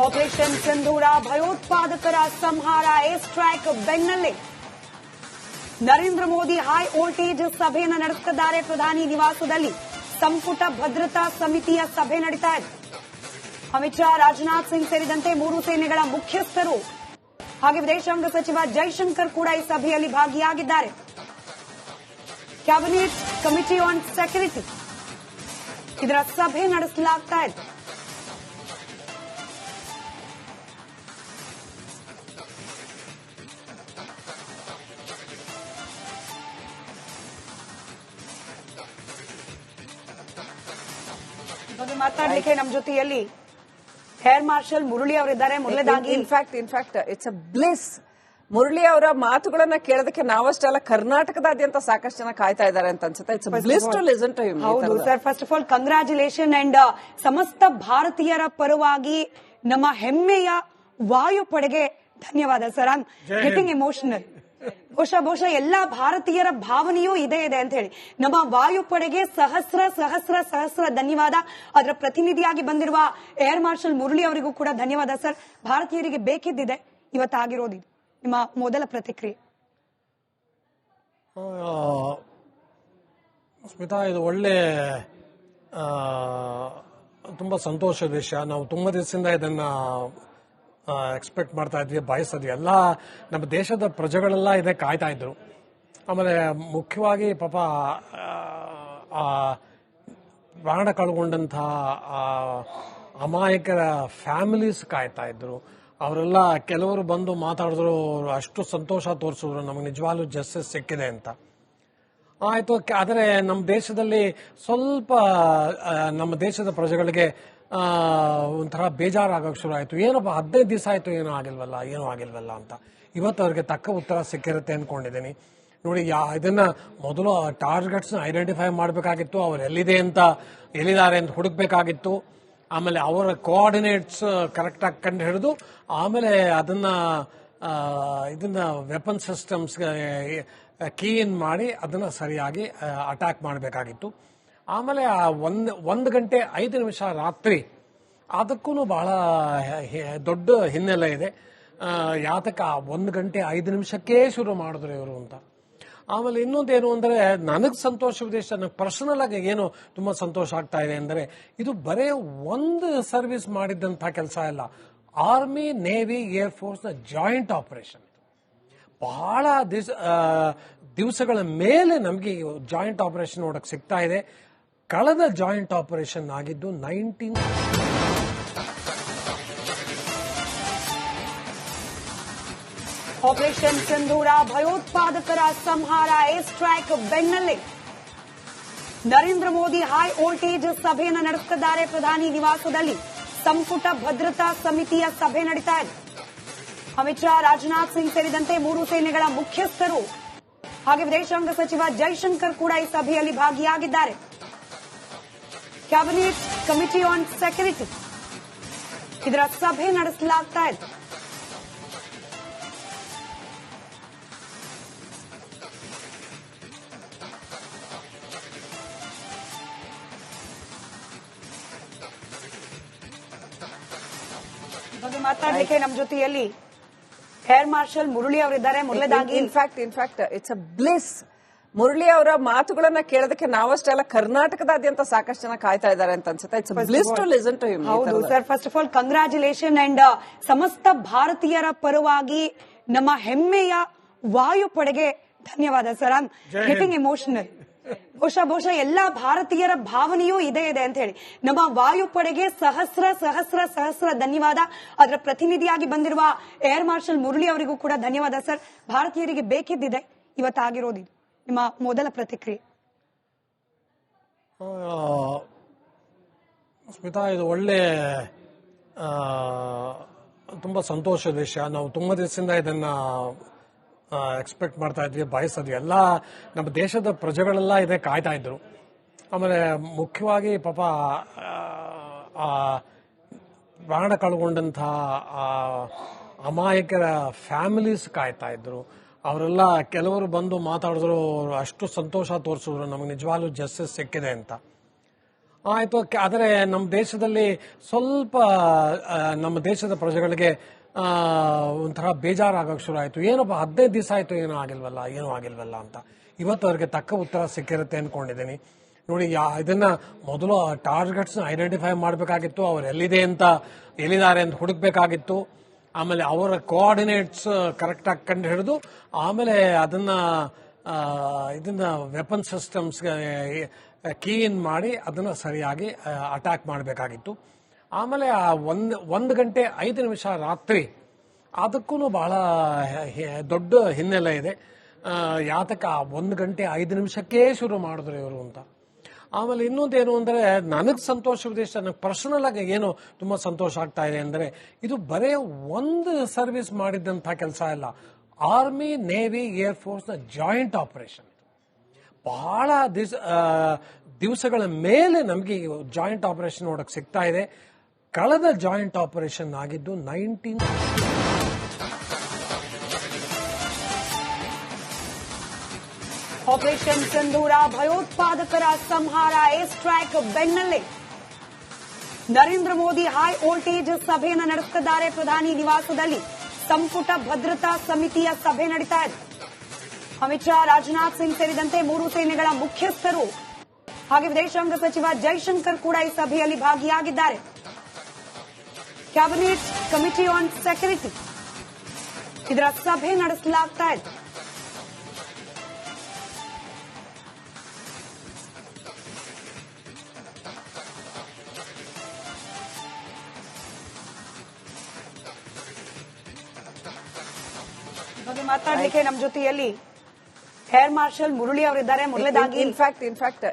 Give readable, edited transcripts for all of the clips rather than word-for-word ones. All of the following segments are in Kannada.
ಆಪರೇಷನ್ ಸಿಂಧೂರ ಭಯೋತ್ಪಾದಕರ ಸಂಹಾರ ಏರ್ ಸ್ಟ್ರೈಕ್ ಬೆನ್ನಲ್ಲೇ ನರೇಂದ್ರ ಮೋದಿ ಹೈ ವೋಲ್ಟೇಜ್ ಸಭೆಯನ್ನು ನಡೆಸುತ್ತಿದ್ದಾರೆ. ಪ್ರಧಾನಿ ನಿವಾಸದಲ್ಲಿ ಸಂಪುಟ ಭದ್ರತಾ ಸಮಿತಿಯ ಸಭೆ ನಡೀತಾ ಇದೆ. ಅಮಿತ್ ಶಾ, ರಾಜನಾಥ್ ಸಿಂಗ್ ಸೇರಿದಂತೆ ಮೂರು ಸೇನೆಗಳ ಮುಖ್ಯಸ್ಥರು ಹಾಗೆ ವಿದೇಶಾಂಗ ಸಚಿವ ಜೈಶಂಕರ್ ಕೂಡ ಈ ಸಭೆಯಲ್ಲಿ ಭಾಗಿಯಾಗಿದ್ದಾರೆ. ಕ್ಯಾಬಿನೆಟ್ ಕಮಿಟಿ ಆನ್ ಸೆಕ್ಯೂರಿಟಿ ಇದರ ಸಭೆ ನಡೆಸಲಾಗ್ತಾ ಇದೆ. ಬಗ್ಗೆ ಮಾತಾಡಲಿಕ್ಕೆ ನಮ್ಮ ಜೊತೆಯಲ್ಲಿ ಏರ್ ಮಾರ್ಷಲ್ ಮುರಳಿ ಅವರಿದ್ದಾರೆ. ಮೊದಲನೇದಾಗಿ in fact it's a bliss. Murali ಅವರ ಮಾತುಗಳನ್ನ ಕೇಳೋದಕ್ಕೆ ನಾವಷ್ಟೆಲ್ಲ ಕರ್ನಾಟಕದಾದ್ಯಂತ ಸಾಕಷ್ಟು ಜನ ಕಾಯ್ತಾ ಇದ್ದಾರೆ ಅಂತ ಅನ್ಸುತ್ತೆ. It's a bliss to listen to him. ಹೌದು sir, first of all congratulation and ಸಮಸ್ತ ಭಾರತೀಯರ ಪರವಾಗಿ ನಮ್ಮ ಹೆಮ್ಮೆಯ ವಾಯುಪಡೆಗೆ ಧನ್ಯವಾದ sir. I am getting emotional. ಬಹುಶಃ ಎಲ್ಲಾ ಭಾರತೀಯರ ಭಾವನೆಯೂ ಇದೆ ಅಂತ ಹೇಳಿ ನಮ್ಮ ವಾಯುಪಡೆಗೆ ಸಹಸ್ರ ಧನ್ಯವಾದ. ಅದರ ಪ್ರತಿನಿಧಿಯಾಗಿ ಬಂದಿರುವ ಏರ್ ಮಾರ್ಷಲ್ ಮುರಳಿ ಅವರಿಗೂ ಕೂಡ ಧನ್ಯವಾದ ಸರ್. ಭಾರತೀಯರಿಗೆ ಬೇಕಿದ್ದಿದೆ ಇವತ್ತಾಗಿರೋದು. ನಿಮ್ಮ ಮೊದಲ ಪ್ರತಿಕ್ರಿಯೆ? ಸ್ಮಿತಾ, ಇದು ಒಳ್ಳೆ ತುಂಬಾ ಸಂತೋಷದ ವಿಷಯ. ನಾವು ತುಂಬಾ ದಿವಸದಿಂದ ಇದನ್ನ ಎಕ್ಸ್ಪೆಕ್ಟ್ ಮಾಡ್ತಾ ಇದ್ವಿ, ಬಯಸಿದ್ವಿ. ಎಲ್ಲ ನಮ್ಮ ದೇಶದ ಪ್ರಜೆಗಳೆಲ್ಲ ಇದೇ ಕಾಯ್ತಾ ಇದ್ರು. ಆಮೇಲೆ ಮುಖ್ಯವಾಗಿ ಪಾಪ ಪ್ರಾಣ ಕಳ್ಕೊಂಡಂತಹ ಅಮಾಯಕರ ಫ್ಯಾಮಿಲೀಸ್ ಕಾಯ್ತಾ ಇದ್ರು. ಅವರೆಲ್ಲ ಕೆಲವರು ಬಂದು ಮಾತಾಡಿದ್ರು, ಅಷ್ಟು ಸಂತೋಷ ತೋರಿಸಿದ್ರು, ನಮಗೆ ನಿಜವಾಗ್ಲೂ ಜಸ್ಟಿಸ್ ಸಿಕ್ಕಿದೆ ಅಂತ. ಆಯ್ತು. ಆದರೆ ನಮ್ಮ ದೇಶದಲ್ಲಿ ಸ್ವಲ್ಪ ನಮ್ಮ ದೇಶದ ಪ್ರಜೆಗಳಿಗೆ ಒಂಥರ ಬೇಜಾರಾಗಕ್ಕೆ ಶುರು ಆಯ್ತು. ಏನಪ್ಪ 15 ದಿವಸ ಆಯ್ತು, ಏನೂ ಆಗಿಲ್ವಲ್ಲ ಅಂತ. ಇವತ್ತು ಅವ್ರಿಗೆ ತಕ್ಕ ಉತ್ತರ ಸಿಕ್ಕಿರುತ್ತೆ ಅನ್ಕೊಂಡಿದ್ದೀನಿ. ನೋಡಿ, ಇದನ್ನ ಮೊದಲು ಟಾರ್ಗೆಟ್ಸ್ ಐಡೆಂಟಿಫೈ ಮಾಡಬೇಕಾಗಿತ್ತು, ಅವ್ರು ಎಲ್ಲಿದ್ದಾರೆ ಅಂತ ಹುಡುಕ್ಬೇಕಾಗಿತ್ತು. ಆಮೇಲೆ ಅವರ ಕೋಆರ್ಡಿನೇಟ್ಸ್ ಕರೆಕ್ಟ್ ಆಗಿ ಕಂಡು ಹಿಡಿದು ಆಮೇಲೆ ಇದನ್ನ ವೆಪನ್ ಸಿಸ್ಟಮ್ಸ್ ಕೀ ಇನ್ ಮಾಡಿ ಅದನ್ನ ಸರಿಯಾಗಿ ಅಟ್ಯಾಕ್ ಮಾಡಬೇಕಾಗಿತ್ತು. ಆಮೇಲೆ 1 ಗಂಟೆ 5 ನಿಮಿಷ ರಾತ್ರಿ, ಅದಕ್ಕೂ ಬಹಳ ದೊಡ್ಡ ಹಿನ್ನೆಲೆ ಇದೆ. ಯಾತಕ 1 ಗಂಟೆ 5 ನಿಮಿಷಕ್ಕೆ ಶುರು ಮಾಡಿದ್ರು ಇವರು ಅಂತ. ಆಮೇಲೆ ಇನ್ನೊಂದೇನು ಅಂದರೆ, ನನಗೆ ಸಂತೋಷದ ವಿಷಯ, ನನಗೆ ಪರ್ಸನಲ್ ಆಗಿ ಏನು ತುಂಬಾ ಸಂತೋಷ ಆಗ್ತಾ ಇದೆ ಅಂದರೆ, ಇದು ಬರೇ ಒಂದು ಸರ್ವಿಸ್ ಮಾಡಿದ್ದಂಥ ಕೆಲಸ ಇಲ್ಲ. ಆರ್ಮಿ, ನೇವಿ, ಏರ್ ಫೋರ್ಸ್ ನ ಜಾಯಿಂಟ್ ಆಪರೇಷನ್. ಬಹಳ ದಿವಸಗಳ ಮೇಲೆ ನಮಗೆ ಜಾಯಿಂಟ್ ಆಪರೇಷನ್ ನೋಡಕ್ ಸಿಗ್ತಾ ಇದೆ. ಕಳೆದ ಜಾಯಿಂಟ್ ಆಪರೇಷನ್ ಆಗಿದ್ದು ಆಪರೇಷನ್ ಸಿಂಧೂರ ಭಯೋತ್ಪಾದಕರ ಸಂಹಾರ ಏರ್ ಸ್ಟ್ರೈಕ್ ಬೆನ್ನಲ್ಲೇ ನರೇಂದ್ರ ಮೋದಿ ಹೈ ವೋಲ್ಟೇಜ್ ಸಭೆಯನ್ನು ನಡೆಸುತ್ತಿದ್ದಾರೆ. ಪ್ರಧಾನಿ ನಿವಾಸದಲ್ಲಿ ಸಂಪುಟ ಭದ್ರತಾ ಸಮಿತಿಯ ಸಭೆ ನಡೀತಾ ಇದೆ. ಅಮಿತ್ ಶಾ, ರಾಜನಾಥ್ ಸಿಂಗ್ ಸೇರಿದಂತೆ ಮೂರು ಸೇನೆಗಳ ಮುಖ್ಯಸ್ಥರು ಹಾಗೆ ವಿದೇಶಾಂಗ ಸಚಿವ ಜೈಶಂಕರ್ ಕೂಡ ಈ ಸಭೆಯಲ್ಲಿ ಭಾಗಿಯಾಗಿದ್ದಾರೆ. ಕ್ಯಾಬಿನೆಟ್ ಕಮಿಟಿ ಆನ್ ಸೆಕ್ಯೂರಿಟಿ ಇದರ ಸಭೆ ನಡೆಸಲಾಗ್ತಾ ಇದೆ. ಬಗ್ಗೆ ಮಾತಾಡಲಿಕ್ಕೆ ನಮ್ಮ ಜೊತೆಯಲ್ಲಿ ಏರ್ ಮಾರ್ಷಲ್ ಮುರಳಿ ಅವರಿದ್ದಾರೆ. ಮೊದಲನೇದಾಗಿ in fact it's a bliss. Murali ಅವರ ಮಾತುಗಳನ್ನ ಕೇಳೋದಕ್ಕೆ ನಾವಷ್ಟೆಲ್ಲ ಕರ್ನಾಟಕದಾದ್ಯಂತ ಸಾಕಷ್ಟು ಜನ ಕಾಯ್ತಾ ಇದ್ದಾರೆ ಅಂತ ಅನ್ಸುತ್ತೆ. It's a bliss to listen to him. ಹೌದು sir, first of all congratulation and ಸಮಸ್ತ ಭಾರತೀಯರ ಪರವಾಗಿ ನಮ್ಮ ಹೆಮ್ಮೆಯ ವಾಯುಪಡೆಗೆ ಧನ್ಯವಾದ sir. I am getting emotional. ಬಹುಶಃ ಎಲ್ಲಾ ಭಾರತೀಯರ ಭಾವನೆಯೂ ಇದೆ ಅಂತ ಹೇಳಿ ನಮ್ಮ ವಾಯುಪಡೆಗೆ ಸಹಸ್ರ ಧನ್ಯವಾದ. ಅದರ ಪ್ರತಿನಿಧಿಯಾಗಿ ಬಂದಿರುವ ಏರ್ ಮಾರ್ಷಲ್ ಮುರಳಿ ಅವರಿಗೂ ಕೂಡ ಧನ್ಯವಾದ ಸರ್. ಭಾರತೀಯರಿಗೆ ಬೇಕಿದ್ದಿದೆ ಇವತ್ತಾಗಿರೋದು. ನಿಮ್ಮ ಮೊದಲ ಪ್ರತಿಕ್ರಿಯೆ? ಸ್ಮಿತಾ, ಇದು ಒಳ್ಳೆ ತುಂಬಾ ಸಂತೋಷದ ವಿಷಯ. ನಾವು ತುಂಬಾ ದಿವಸದಿಂದ ಇದನ್ನ ಎಕ್ಸ್ಪೆಕ್ಟ್ ಮಾಡ್ತಾ ಇದ್ವಿ, ಬಯಸಿದ್ವಿ. ಎಲ್ಲ ನಮ್ಮ ದೇಶದ ಪ್ರಜೆಗಳೆಲ್ಲ ಇದೇ ಕಾಯ್ತಾ ಇದ್ರು. ಆಮೇಲೆ ಮುಖ್ಯವಾಗಿ ಪಾಪ ಪ್ರಾಣ ಕಳ್ಕೊಂಡಂತಹ ಅಮಾಯಕರ ಫ್ಯಾಮಿಲೀಸ್ ಕಾಯ್ತಾ ಇದ್ರು. ಅವರೆಲ್ಲ ಕೆಲವರು ಬಂದು ಮಾತಾಡಿದ್ರು, ಅಷ್ಟು ಸಂತೋಷ ತೋರಿಸಿದ್ರು, ನಮಗೆ ನಿಜವಾಗ್ಲೂ ಜಸ್ಟಿಸ್ ಸಿಕ್ಕಿದೆ ಅಂತ. ಆಯ್ತು. ಆದರೆ ನಮ್ಮ ದೇಶದಲ್ಲಿ ಸ್ವಲ್ಪ ನಮ್ಮ ದೇಶದ ಪ್ರಜೆಗಳಿಗೆ ಒಂಥರ ಬೇಜಾರಾಗಕ್ಕೆ ಶುರು ಆಯ್ತು. ಏನಪ್ಪ 15 ದಿವಸ ಆಯ್ತು ಏನೂ ಆಗಿಲ್ವಲ್ಲ ಅಂತ. ಇವತ್ತು ಅವ್ರಿಗೆ ತಕ್ಕ ಉತ್ತರ ಸಿಕ್ಕಿರುತ್ತೆ ಅನ್ಕೊಂಡಿದ್ದೀನಿ. ನೋಡಿ, ಇದನ್ನ ಮೊದಲು ಟಾರ್ಗೆಟ್ಸ್ ಐಡೆಂಟಿಫೈ ಮಾಡಬೇಕಾಗಿತ್ತು, ಅವ್ರು ಎಲ್ಲಿದ್ದಾರೆ ಅಂತ ಹುಡುಕ್ಬೇಕಾಗಿತ್ತು. ಆಮೇಲೆ ಅವರ ಕೋಆರ್ಡಿನೇಟ್ಸ್ ಕರೆಕ್ಟ್ ಆಗಿ ಕಂಡು ಹಿಡಿದು ಆಮೇಲೆ ಇದನ್ನ ವೆಪನ್ ಸಿಸ್ಟಮ್ಸ್ಗೆ ಕೀ ಇನ್ ಮಾಡಿ ಅದನ್ನ ಸರಿಯಾಗಿ ಅಟ್ಯಾಕ್ ಮಾಡಬೇಕಾಗಿತ್ತು. ಆಮೇಲೆ ಒಂದು ಗಂಟೆ 5 ನಿಮಿಷ ರಾತ್ರಿ, ಅದಕ್ಕೂ ಬಹಳ ದೊಡ್ಡ ಹಿನ್ನೆಲೆ ಇದೆ. ಯಾತಕ್ಕೆ 1 ಗಂಟೆ 5 ನಿಮಿಷಕ್ಕೇ ಶುರು ಮಾಡಿದ್ರು ಇವರು ಅಂತ. ಆಮೇಲೆ ಇನ್ನೊಂದೇನು ಅಂದರೆ, ನನಗೆ ಸಂತೋಷವಿದೆ, ನನಗೆ ಪರ್ಸನಲ್ ಆಗಿ ಏನು ತುಂಬಾ ಸಂತೋಷ ಆಗ್ತಾ ಇದೆ ಅಂದರೆ, ಇದು ಬರೇ ಒಂದು ಸರ್ವಿಸ್ ಮಾಡಿದಂಥ ಕೆಲಸ ಇಲ್ಲ. ಆರ್ಮಿ, ನೇವಿ, ಏರ್ಫೋರ್ಸ್ನ ಜಾಯಿಂಟ್ ಆಪರೇಷನ್. ಬಹಳ ದಿವಸಗಳ ಮೇಲೆ ನಮಗೆ ಜಾಯಿಂಟ್ ಆಪರೇಷನ್ ನೋಡಕ್ ಸಿಗ್ತಾ ಇದೆ. ಕಳೆದ ಜಾಯಿಂಟ್ ಆಪರೇಷನ್ ಆಗಿದ್ದು 19 ಆಪರೇಷನ್ ಸಿಂಧೂರ ಭಯೋತ್ಪಾದಕರ ಸಂಹಾರ ಏರ್ ಸ್ಟ್ರೈಕ್ ಬೆನ್ನಲ್ಲೇ ನರೇಂದ್ರ ಮೋದಿ ಹೈ ವೋಲ್ಟೇಜ್ ಸಭೆಯನ್ನು ನಡೆಸುತ್ತಿದ್ದಾರೆ. ಪ್ರಧಾನಿ ನಿವಾಸದಲ್ಲಿ ಸಂಪುಟ ಭದ್ರತಾ ಸಮಿತಿಯ ಸಭೆ ನಡೀತಾ ಇದೆ. ಅಮಿತ್ ಶಾ, ರಾಜನಾಥ್ ಸಿಂಗ್ ಸೇರಿದಂತೆ 3 ಸೇನೆಗಳ ಮುಖ್ಯಸ್ಥರು ಹಾಗೆ ವಿದೇಶಾಂಗ ಸಚಿವ ಜೈಶಂಕರ್ ಕೂಡ ಈ ಸಭೆಯಲ್ಲಿ ಭಾಗಿಯಾಗಿದ್ದಾರೆ. ಕ್ಯಾಬಿನೆಟ್ ಕಮಿಟಿ ಆನ್ ಸೆಕ್ಯೂರಿಟಿ ಇದರ ಸಭೆ ನಡೆಸಲಾಗ್ತಾ ಇದೆ. ಮಾತಾಡಲಿಕ್ಕೆ ನಮ್ಮ ಜೊತೆಯಲ್ಲಿ ಏರ್ ಮಾರ್ಷಲ್ ಮುರಳಿ ಅವರಿದ್ದಾರೆ. ಮೊದಲನೇದಾಗಿ in fact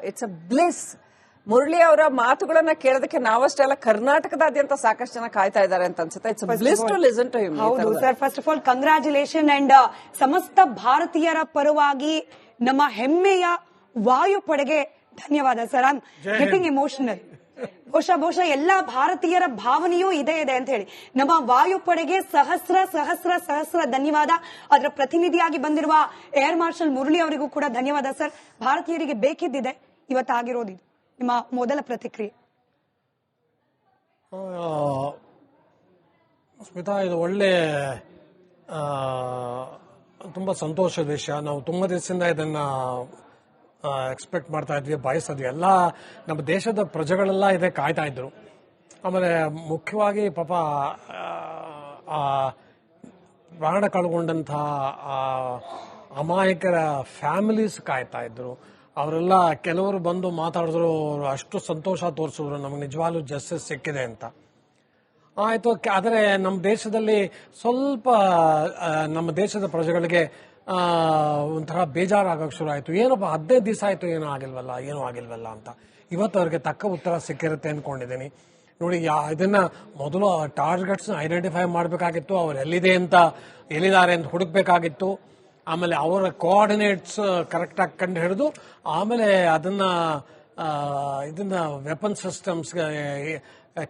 it's a bliss. Murali ಅವರ ಮಾತುಗಳನ್ನ ಕೇಳೋದಕ್ಕೆ ನಾವಷ್ಟೆಲ್ಲ ಕರ್ನಾಟಕದಾದ್ಯಂತ ಸಾಕಷ್ಟು ಜನ ಕಾಯ್ತಾ ಇದ್ದಾರೆ ಅಂತ ಅನ್ಸುತ್ತೆ. It's a bliss to listen to him. ಹೌದು sir, first of all congratulation and ಸಮಸ್ತ ಭಾರತೀಯರ ಪರವಾಗಿ ನಮ್ಮ ಹೆಮ್ಮೆಯ ವಾಯುಪಡೆಗೆ ಧನ್ಯವಾದ sir. I am getting emotional. ಬಹುಶಃ ಎಲ್ಲಾ ಭಾರತೀಯರ ಭಾವನೆಯೂ ಇದೆ ಅಂತ ಹೇಳಿ ನಮ್ಮ ವಾಯುಪಡೆಗೆ ಸಹಸ್ರ ಧನ್ಯವಾದ. ಅದರ ಪ್ರತಿನಿಧಿಯಾಗಿ ಬಂದಿರುವ ಏರ್ ಮಾರ್ಷಲ್ ಮುರಳಿ ಅವರಿಗೂ ಕೂಡ ಧನ್ಯವಾದ ಸರ್. ಭಾರತೀಯರಿಗೆ ಬೇಕಿದ್ದಿದೆ ಇವತ್ತಾಗಿರೋದು. ನಿಮ್ಮ ಮೊದಲ ಪ್ರತಿಕ್ರಿಯೆ? ಸ್ಮಿತಾ, ಇದು ಒಳ್ಳೆ ತುಂಬಾ ಸಂತೋಷದ ವಿಷಯ. ನಾವು ತುಂಬಾ ದಿವಸದಿಂದ ಇದನ್ನ ಎಕ್ಸ್ಪೆಕ್ಟ್ ಮಾಡ್ತಾ ಇದ್ವಿ, ಬಯಸಿದ್ವಿ. ಎಲ್ಲ ನಮ್ಮ ದೇಶದ ಪ್ರಜೆಗಳೆಲ್ಲ ಇದೆ ಕಾಯ್ತಾ ಇದ್ರು. ಆಮೇಲೆ ಮುಖ್ಯವಾಗಿ ಪಾಪ ಪ್ರಾಣ ಕಳ್ಕೊಂಡಂಥ ಅಮಾಯಕರ ಫ್ಯಾಮಿಲೀಸ್ ಕಾಯ್ತಾ ಇದ್ರು. ಅವರೆಲ್ಲ ಕೆಲವರು ಬಂದು ಮಾತಾಡಿದ್ರು, ಅಷ್ಟು ಸಂತೋಷ ತೋರಿಸಿದ್ರು, ನಮಗೆ ನಿಜವಾಗ್ಲೂ ಜಸ್ಟಿಸ್ ಸಿಕ್ಕಿದೆ ಅಂತ. ಆಯ್ತು. ಆದರೆ ನಮ್ಮ ದೇಶದಲ್ಲಿ ಸ್ವಲ್ಪ ನಮ್ಮ ದೇಶದ ಪ್ರಜೆಗಳಿಗೆ ಒಂಥರ ಬೇಜಾರಾಗಕ್ಕೆ ಶುರು ಆಯ್ತು. ಏನಪ್ಪ 15 ದಿವಸ ಆಯ್ತು ಏನೂ ಆಗಿಲ್ವಲ್ಲ ಅಂತ. ಇವತ್ತು ಅವ್ರಿಗೆ ತಕ್ಕ ಉತ್ತರ ಸಿಕ್ಕಿರುತ್ತೆ ಅನ್ಕೊಂಡಿದ್ದೀನಿ. ನೋಡಿ, ಇದನ್ನ ಮೊದಲು ಟಾರ್ಗೆಟ್ಸ್ ಐಡೆಂಟಿಫೈ ಮಾಡಬೇಕಾಗಿತ್ತು, ಅವ್ರು ಎಲ್ಲಿದ್ದಾರೆ ಅಂತ ಹುಡುಕ್ಬೇಕಾಗಿತ್ತು. ಆಮೇಲೆ ಅವರ ಕೋಆರ್ಡಿನೇಟ್ಸ್ ಕರೆಕ್ಟ್ ಆಗಿ ಕಂಡು ಹಿಡಿದು ಆಮೇಲೆ ಇದನ್ನ ವೆಪನ್ ಸಿಸ್ಟಮ್ಸ್ಗೆ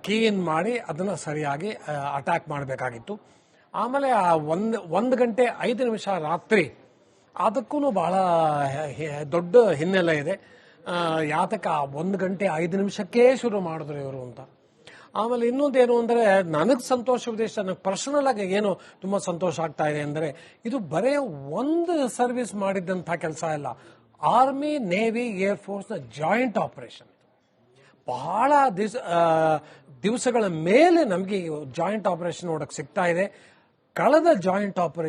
ಕೀ ಇನ್ ಮಾಡಿ ಅದನ್ನ ಸರಿಯಾಗಿ ಅಟ್ಯಾಕ್ ಮಾಡಬೇಕಾಗಿತ್ತು. ಆಮೇಲೆ 1 ಗಂಟೆ 5 ನಿಮಿಷ ರಾತ್ರಿ, ಅದಕ್ಕೂ ಬಹಳ ದೊಡ್ಡ ಹಿನ್ನೆಲೆ ಇದೆ. ಯಾತಕ್ಕೆ 1 ಗಂಟೆ 5 ನಿಮಿಷಕ್ಕೇ ಶುರು ಮಾಡಿದ್ರು ಇವರು ಅಂತ. ಆಮೇಲೆ ಇನ್ನೊಂದೇನು ಅಂದರೆ, ನನಗೆ ಸಂತೋಷವಿದೆ, ನನಗೆ ಪರ್ಸನಲ್ ಆಗಿ ಏನು ತುಂಬಾ ಸಂತೋಷ ಆಗ್ತಾ ಇದೆ ಅಂದರೆ, ಇದು ಬರೇ ಒಂದು ಸರ್ವಿಸ್ ಮಾಡಿದಂಥ ಕೆಲಸ ಇಲ್ಲ. ಆರ್ಮಿ, ನೇವಿ, ಏರ್ಫೋರ್ಸ್ನ ಜಾಯಿಂಟ್ ಆಪರೇಷನ್. ಬಹಳ ದಿವಸಗಳ ಮೇಲೆ ನಮಗೆ ಜಾಯಿಂಟ್ ಆಪರೇಷನ್ ನೋಡಕ್ ಸಿಗ್ತಾ ಇದೆ. ಕಳೆದ ಜಾಯಿಂಟ್ ಆಪರೇಷನ್